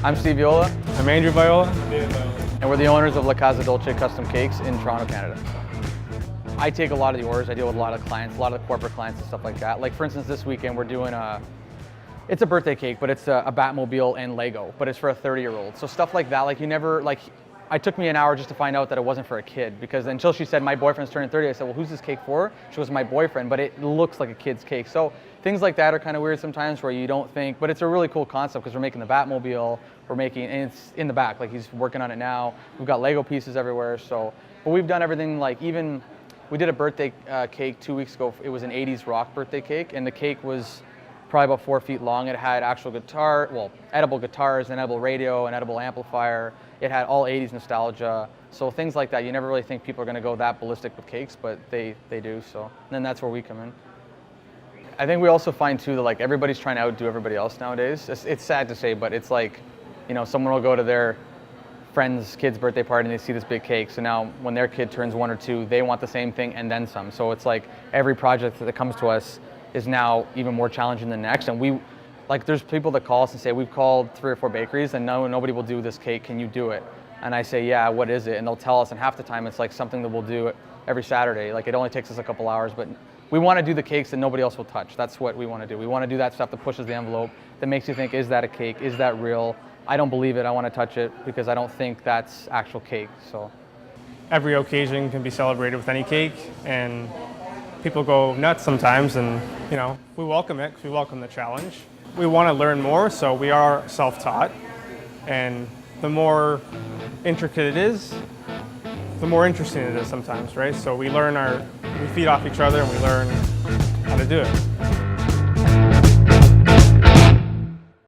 I'm Steve Viola. I'm Andrew Viola. And we're the owners of La Casa Dolce Custom Cakes in Toronto, Canada. I take a lot of the orders. I deal with a lot of clients, a lot of the corporate clients and stuff like that. Like for instance, this weekend we're doing it's a birthday cake, but it's a Batmobile and Lego, but it's for a 30-year-old. So stuff like that, like it took me an hour just to find out that it wasn't for a kid, because until she said, my boyfriend's turning 30, I said, well, who's this cake for? She goes, my boyfriend, but it looks like a kid's cake. So things like that are kind of weird sometimes where you don't think, but it's a really cool concept because we're making the Batmobile, and it's in the back, like he's working on it now. We've got Lego pieces everywhere, so, but we've done everything, like even, we did a birthday cake 2 weeks ago. It was an 80s rock birthday cake, and the cake was probably about 4 feet long. It had actual guitar, well, edible guitars, an edible radio, an edible amplifier. It had all 80s nostalgia. So things like that, you never really think people are gonna go that ballistic with cakes, but they do, so. And then that's where we come in. I think we also find too that like everybody's trying to outdo everybody else nowadays. It's sad to say, but it's like, you know, someone will go to their friend's kid's birthday party and they see this big cake. So now when their kid turns 1 or 2, they want the same thing and then some. So it's like every project that comes to us is now even more challenging than the next. And there's people that call us and say, we've called 3 or 4 bakeries and nobody will do this cake, can you do it? And I say, yeah, what is it? And they'll tell us, and half the time it's like something that we'll do every Saturday. Like it only takes us a couple hours, but we want to do the cakes that nobody else will touch. That's what we want to do. We want to do that stuff that pushes the envelope, that makes you think, is that a cake? Is that real? I don't believe it, I want to touch it because I don't think that's actual cake, so. Every occasion can be celebrated with any cake, and people go nuts sometimes, and you know, we welcome it because we welcome the challenge. We want to learn more, so we are self-taught, and the more intricate it is, the more interesting it is sometimes, right? So we feed off each other and we learn how to do it.